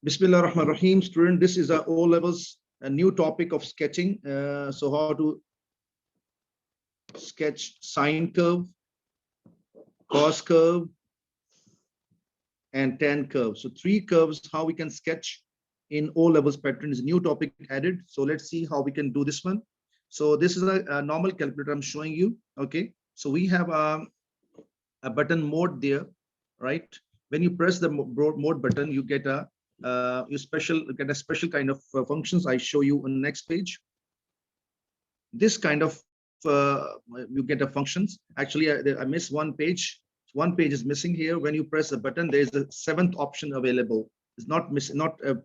Bismillah ar-Rahman ar-Rahim. Student, this is a O levels, a new topic of sketching. So how to sketch sine curve, cos curve, and tan curve. So three curves, how we can sketch in O levels pattern is a new topic added. So let's see how we can do this one. So this is a normal calculator I'm showing you. Okay. So we have a button mode there, right? When you press the mode button, you get a special kind of functions. I show you on next page. This kind of you get a functions. Actually, I missed one page. One page is missing here. When you press the button, there is a seventh option available. It's not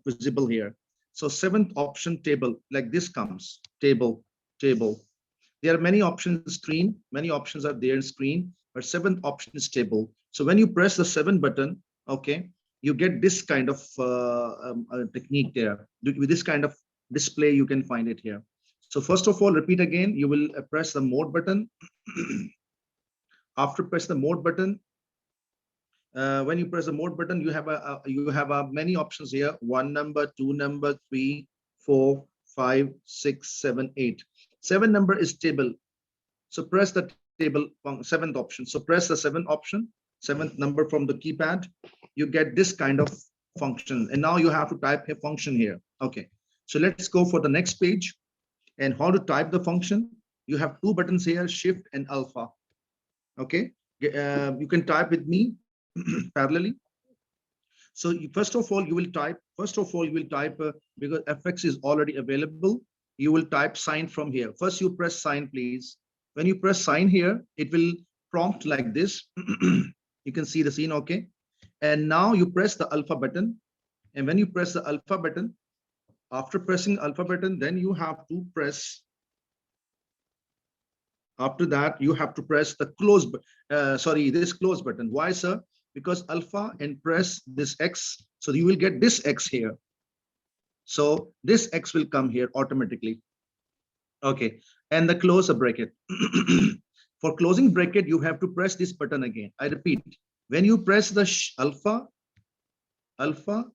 visible here. So seventh option table like this comes table. There are many options screen. Many options are there in screen, but seventh option is table. So when you press the 7 button, okay, you get this kind of technique there. With this kind of display, you can find it here. So first of all, repeat again, you will press the mode button. After press the mode button, when you press the mode button, you have many options here. 1 number, 2 number, 3, 4, 5, 6, 7, 8. 7 number is table. So press the table seventh option. So press the seventh number from the keypad. You get this kind of function. And now you have to type a function here. Okay. So let's go for the next page. And how to type the function? You have two buttons here, shift and alpha. Okay. You can type with me parallelly. So first of all, you will type because fx is already available. You will type sine from here. First, you press sine, please. When you press sine here, it will prompt like this. You can see the scene, okay? And now you press the alpha button. And when you press the alpha button, after pressing alpha button, then you have to press, after that, you have to press the close, this close button. Why, sir? Because alpha and press this X. So you will get this X here. So this X will come here automatically. Okay. And the close a bracket. For closing bracket, you have to press this button again. I repeat, when you press the alpha,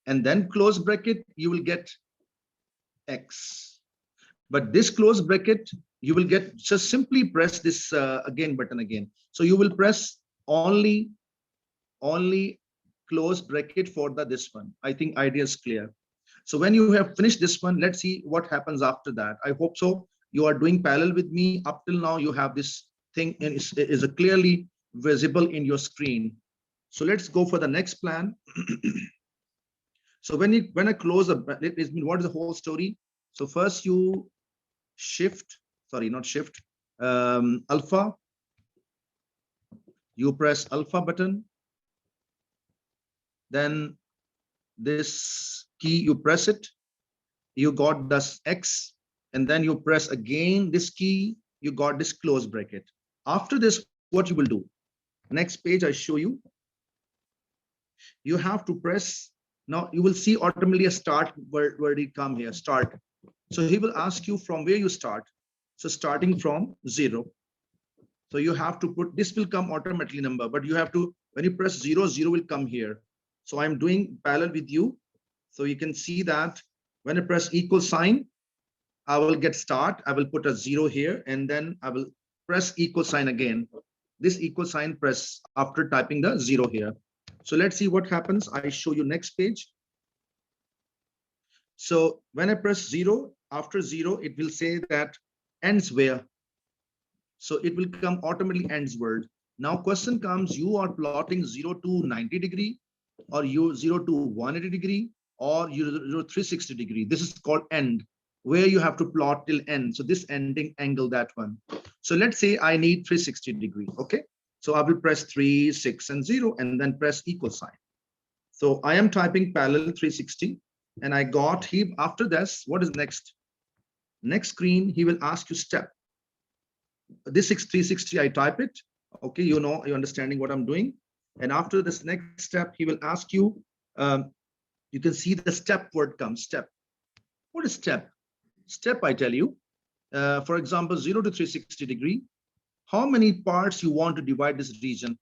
and then close bracket, you will get X. But this close bracket, you will get, just simply press this again button again. So you will press only close bracket for this one. I think idea is clear. So when you have finished this one, let's see what happens after that. I hope so. You are doing parallel with me. Up till now, you have this thing and is clearly visible in your screen. So let's go for the next plan. So when I close what is the whole story? So first you alpha. You press alpha button. Then this key, you press it. You got this X. And then you press again this key. You got this close bracket. After this, what you will do? Next page, I show you. You have to press. Now you will see automatically a start where it come here, start. So he will ask you from where you start. So starting from 0. So you have to put, this will come automatically number, but you have to, when you press 0, 0 will come here. So I'm doing parallel with you. So you can see that when I press equal sign, I will get start. I will put a 0 here, and then I will press equal sign again. This equal sign press after typing the 0 here. So let's see what happens. I show you next page. So when I press 0, after 0, it will say that ends where. So it will come automatically ends word. Now question comes, you are plotting 0 to 90 degree, or you 0 to 180 degree, or you 0 to 360 degree. This is called end, where you have to plot till end. So this ending angle, that one. So let's say I need 360 degree. Okay. So I will press 3, 6, and 0, and then press equal sign. So I am typing parallel 360, and I got he. After this, what is next? Next screen, he will ask you step. This 360, I type it. Okay, you know, you're understanding what I'm doing. And after this next step, he will ask you, you can see the step word comes, step. What is step? Step, I tell you, for example, 0 to 360 degree. How many parts you want to divide this region?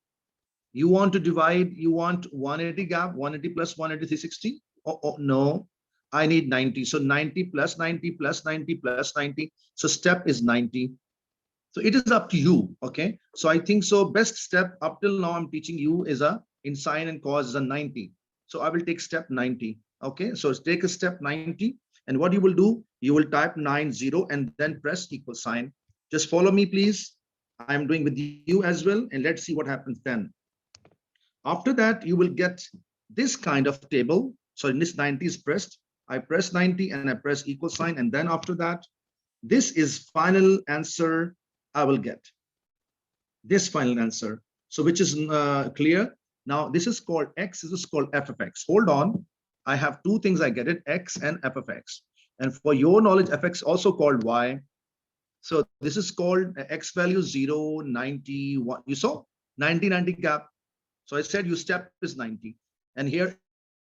You want to divide, you want 180 gap, 180 plus 180, 360. Oh, no, I need 90. So 90 plus 90 plus 90 plus 90. So step is 90. So it is up to you. Okay. So I think so best step up till now I'm teaching you is a in sine and cos is a 90. So I will take step 90. Okay. So take a step 90. And what you will do, you will type 90 and then press equal sign. Just follow me, please. I'm doing with you as well. And let's see what happens then. After that, you will get this kind of table. So in this 90 is pressed. I press 90 and I press equal sign. And then after that, this is final answer I will get. This final answer. So which is clear. Now this is called X, this is called f of X. Hold on. I have two things I get it, X and f of X. And for your knowledge, fx also called Y. So this is called X value 0, 90, 1. You saw 90, 90 gap. So I said your step is 90. And here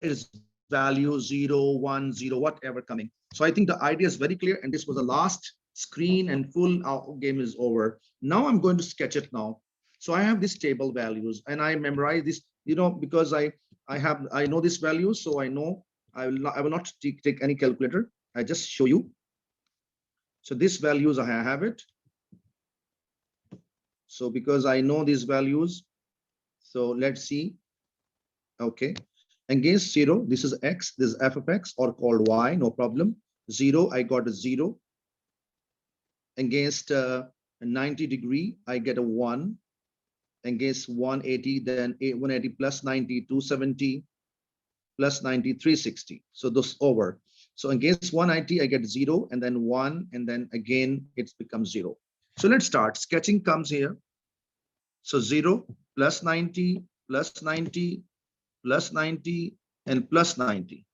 is value 0, 1, 0, whatever coming. So I think the idea is very clear. And this was the last screen and full game is over. Now I'm going to sketch it now. So I have this table values and I memorize this, because I know this value. So I know I will not take any calculator. I just show you. So these values I have it. So because I know these values, so let's see. Okay. Against 0, this is X, this is f of X or called Y, no problem. 0, I got a 0. Against 90 degree, I get a 1. Against 180, then 180 plus 90, 270 plus 90, 360. So those over. So against 190, I get 0 and then 1 and then again it becomes 0. So let's start. Sketching comes here. So 0 plus 90 plus 90 plus 90 and plus 90.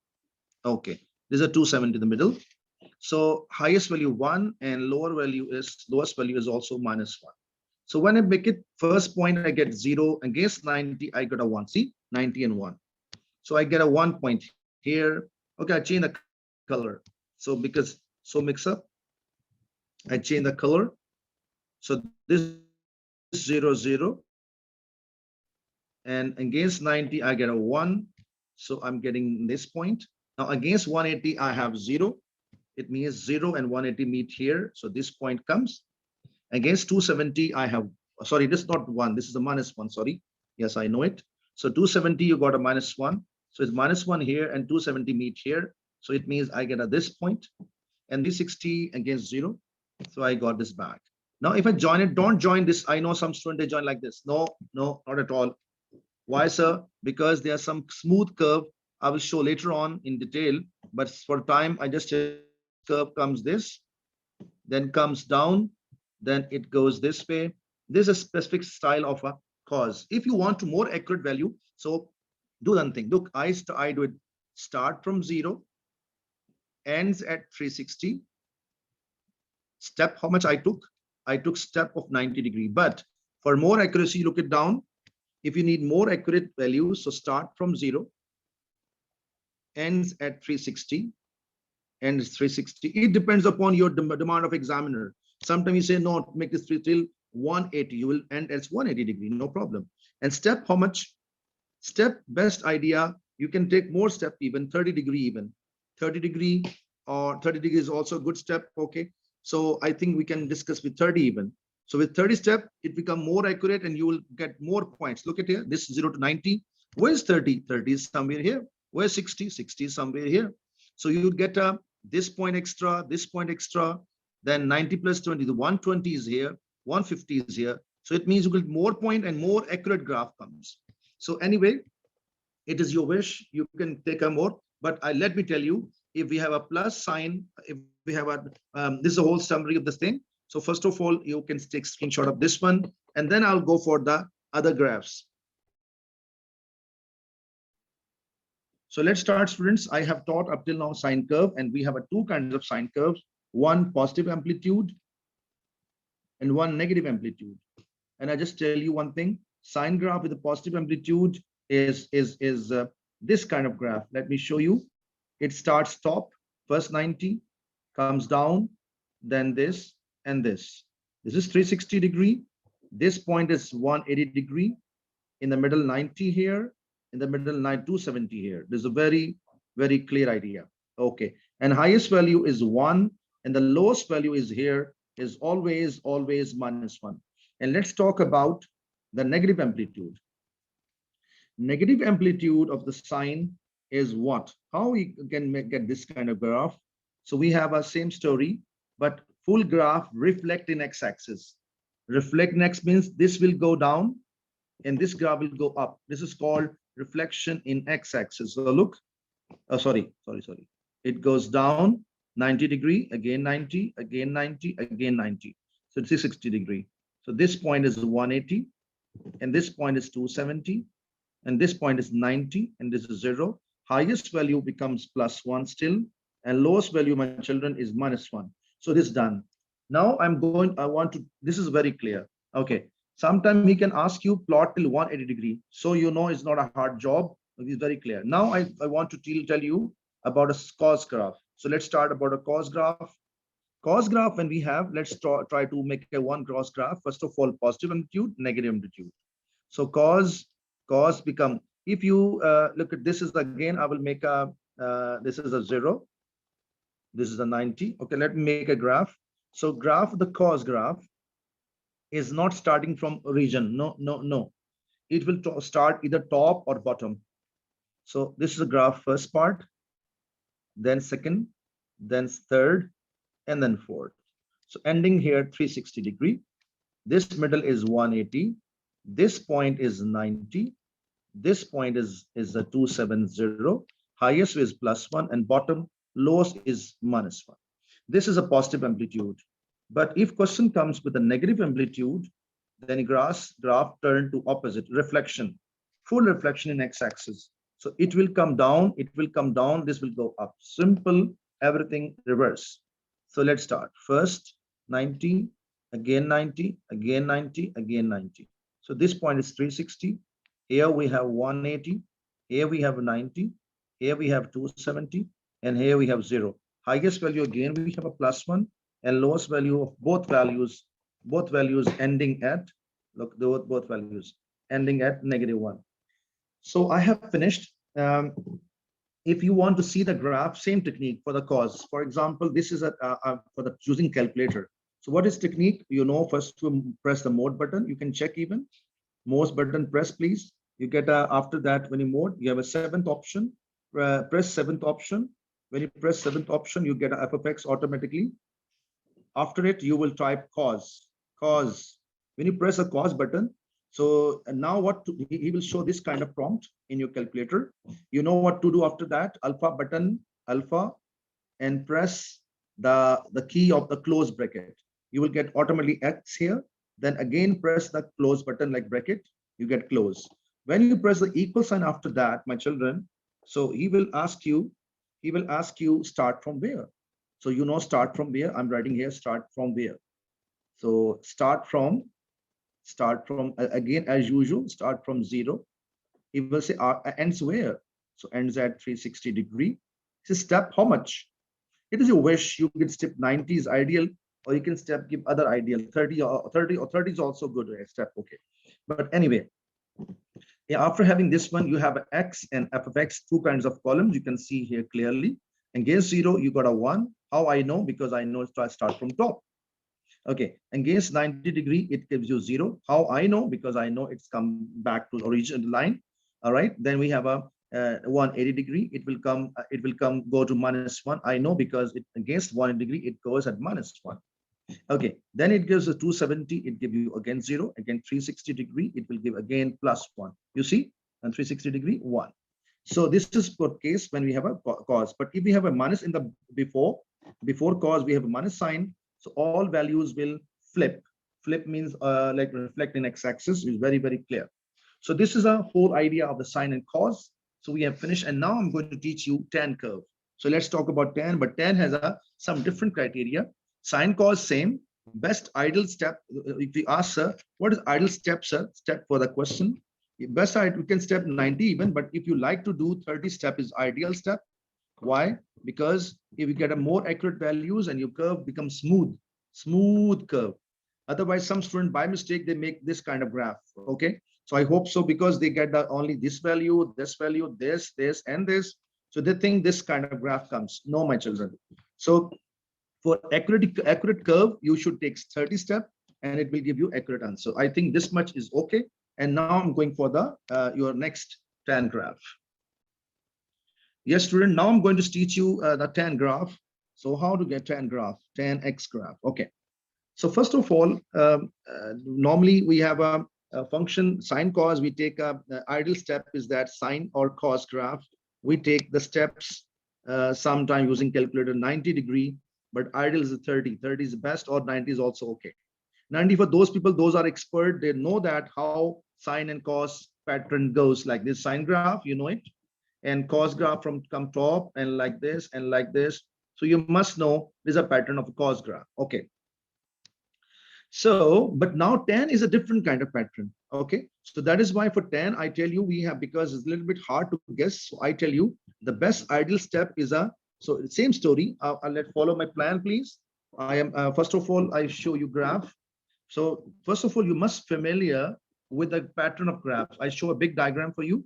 Okay, there's a 270 in the middle. So highest value 1 and lowest value is also minus 1. So when I make it first point, I get 0. Against 90, I got a 1. See, 90 and 1. So I get a 1 point here. Okay, I change the color. So because so mix up, I change the color. So this 0, 0. And against 90, I get a 1. So I'm getting this point. Now against 180, I have 0. It means 0 and 180 meet here. So this point comes. Against 270, I have, sorry, this is not 1. This is a minus 1, sorry. Yes, I know it. So 270, you got a minus 1. So it's minus 1 here and 270 meet here. So it means I get a this point and 360 against 0. So I got this back. Now, if I join it, don't join this. I know some student, they join like this. No, not at all. Why, sir? Because there's some smooth curve. I will show later on in detail. But for time, I just curve comes this, then comes down, then it goes this way. This is a specific style of a cos. If you want to more accurate value, so do one thing. Look, I do it start from 0, ends at 360. Step, how much I took? I took step of 90 degree. But for more accuracy, look it down. If you need more accurate values, so start from 0, ends at 360, ends 360. It depends upon your demand of examiner. Sometimes you say, no, make this till 180. You will end at 180 degree, no problem. And step, how much? Step, best idea, you can take more step, even 30 degree, even 30 degree or 30 degree is also a good step. Okay. So I think we can discuss with 30 even. So with 30 step, it become more accurate and you will get more points. Look at here, this 0 to 90. Where's 30? 30 is somewhere here. Where's 60? 60 is somewhere here. So you get this point extra, this point extra, then 90 plus 20, the 120 is here, 150 is here. So it means you get more point and more accurate graph comes. So anyway, it is your wish. You can take a more, but let me tell you, if we have a plus sign, if we have a, this is a whole summary of this thing. So first of all, you can take screenshot of this one, and then I'll go for the other graphs. So let's start, students. I have taught up till now sine curve, and we have two kinds of sine curves, one positive amplitude and one negative amplitude. And I just tell you one thing, sine graph with a positive amplitude is this kind of graph. Let me show you. It starts top, first 90, comes down, then this and this. This is 360 degree. This point is 180 degree. in the middle 90 here, in the middle 270 here. This is a very, very clear idea. Okay. And highest value is 1, and the lowest value is here, is always, always -1. And let's talk about the negative amplitude. Negative amplitude of the sine is what? How we can get this kind of graph? So we have a same story, but full graph reflect in x-axis. Reflect next means this will go down and this graph will go up. This is called reflection in x-axis. So look, sorry. It goes down 90 degree, again 90, again 90, again 90. So it's 60 degree. So this point is 180, and this point is 270, and this point is 90, and this is 0. Highest value becomes +1 still, and lowest value, my children, is -1. So this is done. Now I want to, this is very clear. Okay. Sometime he can ask you plot till 180 degree. So you know it's not a hard job. It's very clear. Now I want to tell you about a cos graph. So let's start about a cos graph. Cos graph, when we have, let's try to make a one cos graph. First of all, positive amplitude, negative amplitude. So cos become, if you look at this is again, I will make a, this is a 0. This is a 90. Okay, let me make a graph. So graph, the cos graph is not starting from origin. No. It will start either top or bottom. So this is a graph, first part, then second, then third, and then fourth. So ending here 360 degree. This middle is 180. This point is 90. This point is a 270. Highest is +1, and bottom lowest is -1. This is a positive amplitude. But if question comes with a negative amplitude, then graph turn to opposite, reflection, full reflection in x-axis. So it will come down, this will go up. Simple, everything reverse. So let's start. First 90, again 90, again 90, again 90. So this point is 360. Here we have 180. Here we have 90. Here we have 270. And here we have 0. Highest value again, we have a +1, and lowest value of both values ending at, look, both values ending at -1. So I have finished. If you want to see the graph, same technique for the cos. For example, this is for the choosing calculator. So what is technique? You know, first to press the mode button. You can check even. Most button press, please. You get after that, when you mode, you have a 7th option. Press 7th option. When you press 7th option, you get a f of x automatically. After it, you will type cos. When you press a cos button, so now he will show this kind of prompt in your calculator. You know what to do after that. Alpha button, alpha, and press the key of the close bracket. You will get automatically x here. Then again press the close button like bracket. You get close. When you press the equal sign after that, my children, so he will ask you start from where. So you know start from where. I'm writing here start from where. So start from again as usual, start from 0. He will say ends where. So ends at 360 degree. So step how much? It is your wish. You can step 90 is ideal, or you can step give other ideal 30 or 30 is also good step. Okay, but anyway, yeah, after having this one, you have x and f of x, two kinds of columns. You can see here clearly. Against 0, you got a 1. How I know? Because I know I start from top. Okay, against 90 degree, it gives you 0. How I know? Because I know it's come back to the original line. All right, then we have a 180 degree. It will come go to -1. I know because it against 1 degree, it goes at -1. Okay, then it gives a 270. It gives you again 0. Again 360 degree, it will give again +1. You see, and 360 degree 1. So this is for case when we have a cos. But if we have a minus in the before cos, we have a minus sign. So all values will flip. Flip means like reflect in x-axis is very, very clear. So this is a whole idea of the sine and cos. So we have finished, and now I'm going to teach you tan curve. So let's talk about tan, but tan has some different criteria. Sine cos same. Best ideal step. If we ask sir, what is ideal step, sir? Step for the question. Best side we can step 90 even, but if you like to do 30 step is ideal step. Why? Because if you get a more accurate values and your curve becomes smooth curve. Otherwise, some student by mistake they make this kind of graph. Okay, So I hope so, because they get the only this value, this, and this. So they think this kind of graph comes. No, my children. So for accurate curve, you should take 30 steps and it will give you accurate answer. I think this much is okay. And now I'm going for the your next tan graph. Yes, student, now I'm going to teach you the tan graph. So how to get tan graph, tan X graph. Okay. So first of all, normally we have a function sine cos. We take a ideal step is that sine or cos graph. We take the steps sometime using calculator 90-degree, but ideal is 30. 30 is best, or 90 is also okay. 90 for those people, those are expert. They know that how sine and cos pattern goes, like this sine graph, you know it, and cos graph from come top and like this and like this. So you must know there's a pattern of a cos graph. Okay. So, but now tan is a different kind of pattern. Okay. So that is why for tan, I tell you we have, because it's a little bit hard to guess. So I tell you the best ideal step is a, so same story. I'll let follow my plan, please. I am, first of all, I show you graph. So first of all, you must familiar with the pattern of graphs. I show a big diagram for you.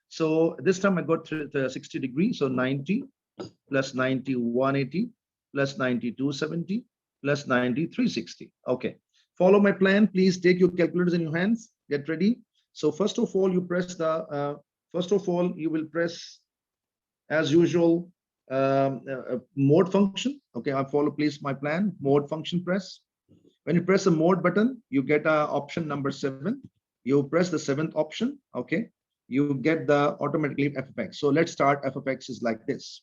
So this time I got the 60 degrees. So 90 plus 90, 180 plus 90, 270 plus 90, 360. Okay. Follow my plan. Please take your calculators in your hands. Get ready. So first of all, you press the, first of all, you will press as usual mode function. Okay. I follow please my plan. Mode function press. When you press the mode button, you get option number 7. You press the 7th option. Okay. You get the automatically f of x. So let's start f of x is like this.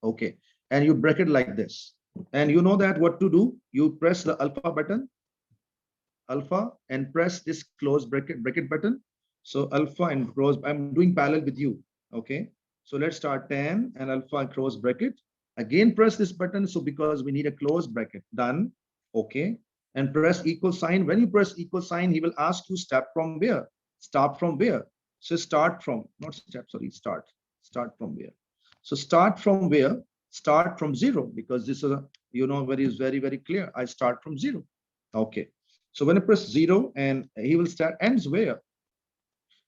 Okay. And you break it like this. And you know that what to do. You press the alpha button, alpha, and press this close bracket button. So alpha and close, I'm doing parallel with you. Okay. So let's start tan and alpha and close bracket. Again, press this button. So because we need a close bracket, done. Okay. And press equal sign. When you press equal sign, he will ask you step from where? Start from where? So start from, not step, sorry, start. Start from where? So start from where? Start from 0, because this is a, you know, very, very clear. I start from 0. Okay. So when I press 0 and he will start, ends where?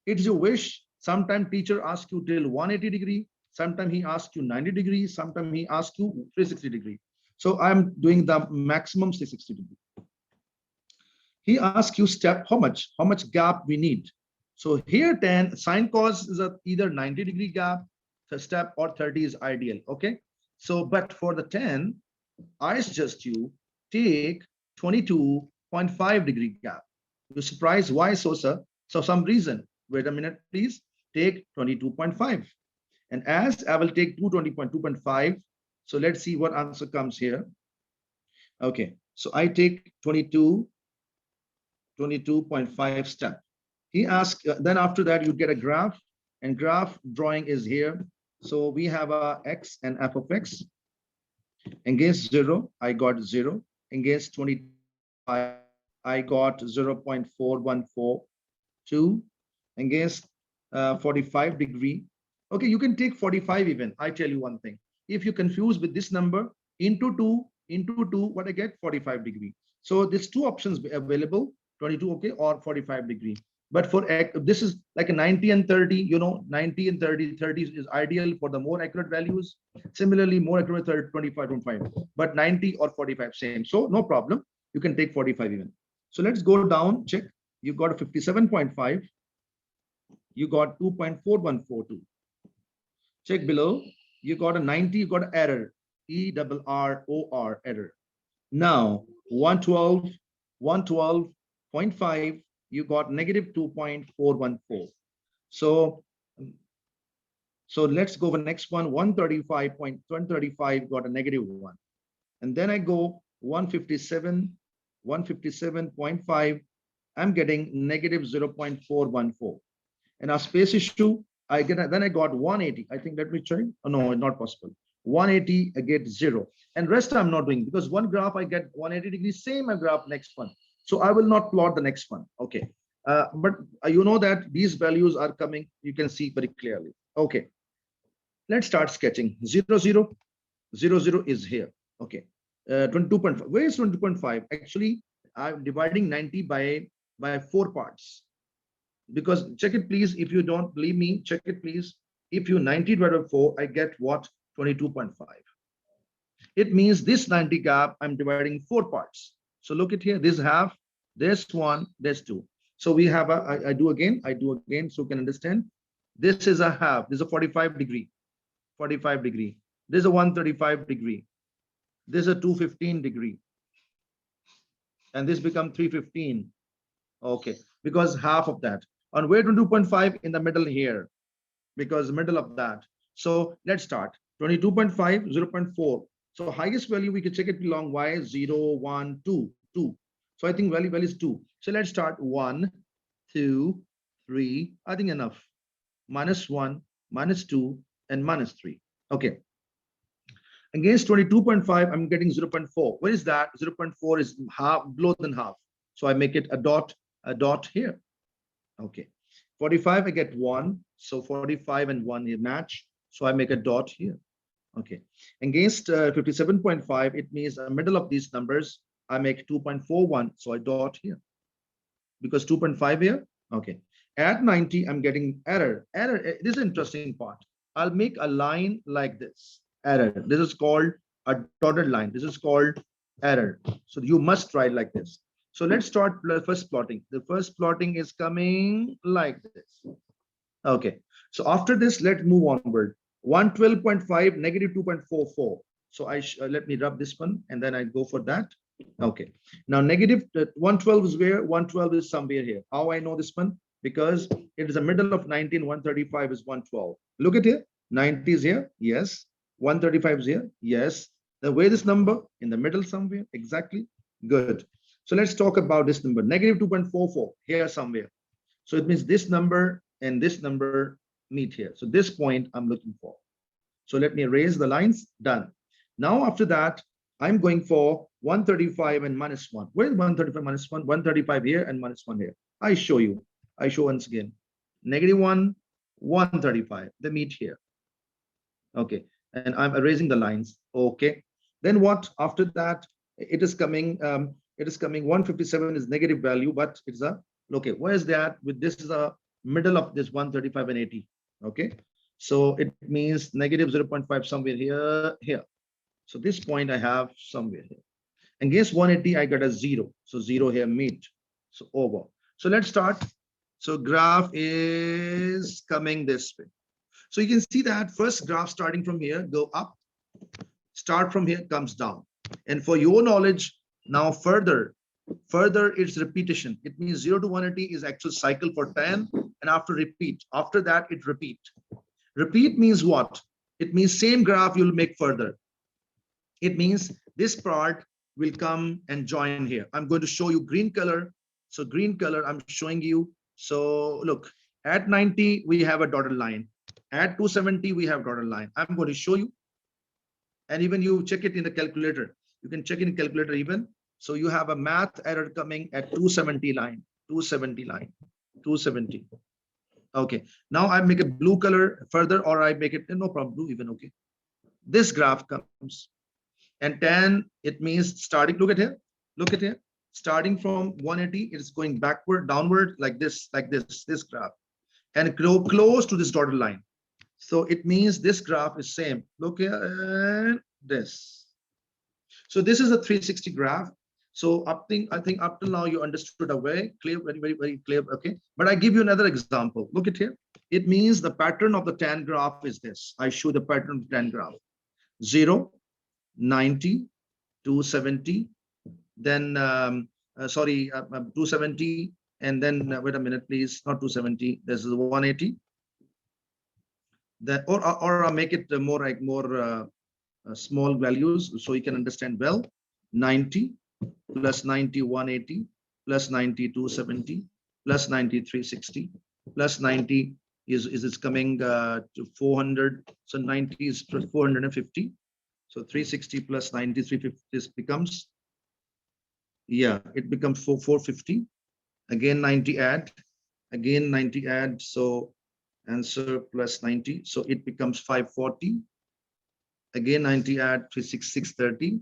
It's your wish. Sometimes teacher asks you till 180 degree. Sometimes he asks you 90 degrees. Sometimes he asks you 360 degree. So I'm doing the maximum 360 degree. He asks you step how much gap we need. So here 10 sine cos is a either 90 degree gap, the step, or 30 is ideal. Okay. So, but for the 10, I suggest you take 22.5 degree gap. You're surprised why so, sir? So some reason. Wait a minute, please. Take 22.5. And as I will take 220.2.5. So let's see what answer comes here. Okay. So I take 22.5 step. He asks, then after that, you get a graph, and graph drawing is here. So we have a x and f of x. Against 0, I got 0. Against 25, I got 0.4142. Against 45 degree. Okay, you can take 45 even. I tell you one thing. If you confuse with this number, into 2, what I get? 45 degree. So there's two options available, 22, okay, or 45 degree. But for this is like a 90 and 30, you know, 90 and 30, 30 is ideal for the more accurate values. Similarly, more accurate 30, 25, 25, but 90 or 45, same. So no problem. You can take 45 even. So let's go down, check. You got a 57.5. You got 2.4142. Check below. You got a 90, you got an error. ERROR, error. Now, 112.5, you got negative 2.414. So let's go for the next one. 135.135 got a negative 1. And then I go 157.5. I'm getting negative 0.414. And our space issue, I got 180. I think, let me check. Oh, no, not possible. 180, I get 0. And rest I'm not doing, because one graph I get 180 degrees, same I graph next one. So I will not plot the next one. Okay. But you know that these values are coming. You can see very clearly. Okay. Let's start sketching. 0, 0, 0, 0 is here. Okay. 22.5. Where is 22.5? Actually, I'm dividing 90 by 4 parts. Because check it please. If you don't believe me, check it please. If you 90 divided by 4, I get what? 22.5. It means this 90 gap, I'm dividing 4 parts. So look at here, this half, there's one, there's two. So we have I do again, so you can understand. This is a half, this is a 45 degree, 45 degree. This is a 135 degree. This is a 215 degree. And this become 315. Okay, because half of that. On way to 2.5 in the middle here, because middle of that. So let's start. 22.5, 0.4. So highest value we can check it along y 0, 1, 2, 2. So I think value is 2. So let's start 1, 2, 3. I think enough. Minus 1, minus 2, and minus 3. Okay. Against 22.5, I'm getting 0.4. What is that? 0.4 is half, below than half. So I make it a dot here. Okay. 45, I get 1. So 45 and 1 here match. So I make a dot here. Okay. Against 57.5, it means the middle of these numbers, I make 2.41. So I dot here. Because 2.5 here. Okay. At 90, I'm getting error. Error. This is an interesting part. I'll make a line like this. Error. This is called a dotted line. This is called error. So you must write like this. So let's start first plotting. The first plotting is coming like this. Okay. So after this, let's move onward. 112.5 negative 2.44. So let me rub this one and then I go for that. Okay. Now negative 112 is where? 112 is somewhere here. How I know this one? Because it is the middle of 19, 135 is 112. Look at here. 90 is here. Yes. 135 is here. Yes. The way this number in the middle somewhere. Exactly. Good. So let's talk about this number. Negative 2.44 here somewhere. So it means this number and this number meet here. So this point I'm looking for. So let me erase the lines. Done. Now after that, I'm going for 135 and minus 1. Where is 135 minus 1? 135 here and minus 1 here. I show you. I show once again. Negative 1, 135. They meet here. Okay. And I'm erasing the lines. Okay. Then what? After that, it is coming 157 is negative value, but it's a okay. Where is that? With this is a middle of this 135 and 80. Okay. So it means negative 0.5 somewhere here. So this point I have somewhere here. Against 180, I got a 0. So 0 here meet. So over. So let's start. So graph is coming this way. So you can see that first graph starting from here, go up, start from here, comes down. And for your knowledge, now further it's repetition. It means 0 to 180 is actual cycle for 10, and after repeat. After that, it repeat. Repeat means what? It means same graph you'll make further. It means this part will come and join here. I'm going to show you green color. So green color, I'm showing you. So look, at 90, we have a dotted line. At 270, we have dotted line. I'm going to show you. And even you check it in the calculator. You can check in the calculator even. So you have a math error coming at 270 line, 270 line, 270. Okay. Now I make a blue color further, or I make it no problem, blue even. Okay. This graph comes. And 10, it means starting, look at here, starting from 180, it's going backward, downward, like this graph, and close to this dotted line. So it means this graph is same. Look here, and this. So this is a 360 graph. So I think up till now you understood a way clear, very clear. Okay, but I give you another example. Look at here. It means the pattern of the tan graph is this. I show the pattern of the tan graph. 0, 90, 270, then 270, and then wait a minute, please, not 270. This is 180. That or I make it more like more small values so you can understand well. 90 plus 90, 180 plus 90, 270 plus 90, 360 plus 90 is coming to 400. So 90 is 450. So 360 plus 90, 350, this becomes, yeah, it becomes 450. Again 90 add, again 90 add. So answer plus 90. So it becomes 540. Again 90 add 630.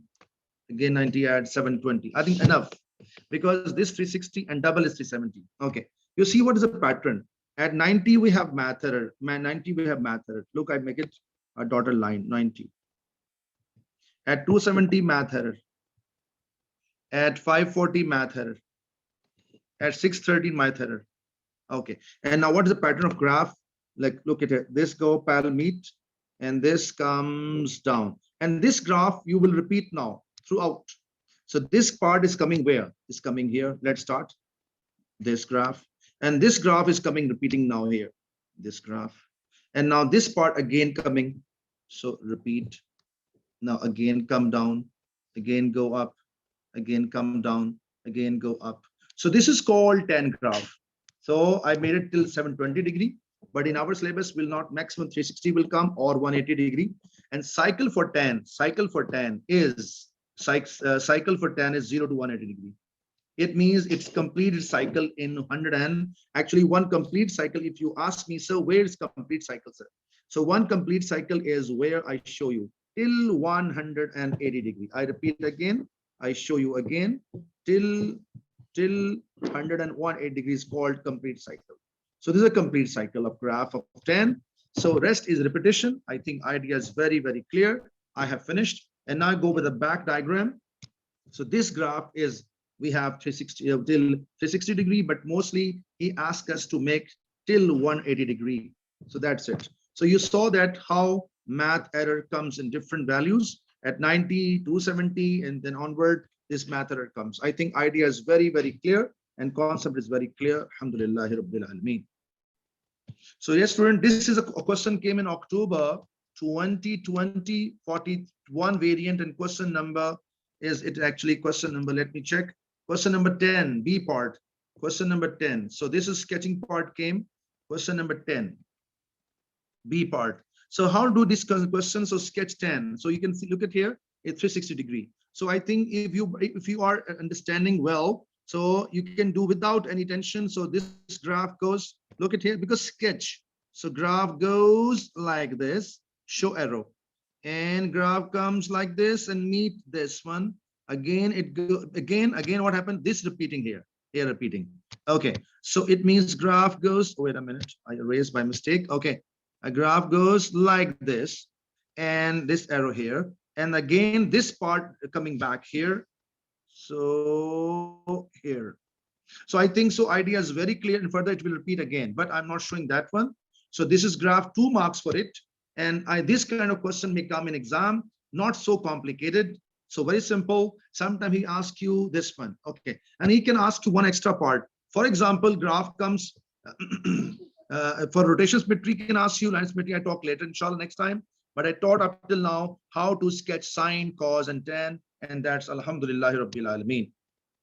Again 90 add 720. I think enough, because this 360 and double is 370. Okay. You see what is the pattern? At 90, we have math error. 90, we have math error. Look, I make it a dotted line, 90. At 270, math error. At 540, math error. At 630, math error. Okay. And now what is the pattern of graph? Like, look at it. This go parallel meet, and this comes down. And this graph you will repeat now throughout. So this part is coming where? It's coming here. Let's start this graph. And this graph is coming, repeating now here. This graph. And now this part again coming. So repeat. Now again come down. Again go up. Again come down. Again go up. So this is called tan graph. So I made it till 720°, but in our syllabus will not, maximum 360 will come or 180°. And cycle for tan is cycle for tan is 0 to 180°. It means it's completed cycle in 100 and actually one complete cycle. If you ask me, so where is complete cycle, sir? So one complete cycle is where I show you till 180°. I repeat again, I show you again till 101 degrees called complete cycle. So this is a complete cycle of graph of tan. So rest is repetition. I think idea is very, very clear. I have finished. And now I go with a back diagram. So this graph is, we have 360 till 360°, but mostly he asked us to make till 180°. So that's it. So you saw that how math error comes in different values at 90, 270, and then onward, this math error comes. I think idea is very, very clear and concept is very clear. Alhamdulillah Rabbil Alameen. So yes, student, this is a question came in October 2020, 41 variant, and question number is it actually question number, let me check. Question number 10, B part, question number 10. So this is sketching part came, question number 10, B part. So how do this question? So sketch 10. So you can see, look at here, it's 360°. So I think if you are understanding well, so you can do without any tension. So this graph goes, look at here, because sketch. So graph goes like this, show arrow, and graph comes like this and meet this one. Again, it go again, what happened? This repeating here repeating. Okay, so it means graph goes, wait a minute, I erased by mistake. Okay, a graph goes like this, and this arrow here, and again this part coming back here. So here. So I think so idea is very clear, and further it will repeat again, but I'm not showing that one. So this is graph, 2 marks for it. And this kind of question may come in exam, not so complicated. So very simple. Sometimes he asks you this one. Okay. And he can ask you one extra part. For example, graph comes for rotation symmetry, can ask you line symmetry. I talk later, inshallah, next time. But I taught up till now how to sketch sine, cos, and tan. And that's Alhamdulillah Rabbil Alameen.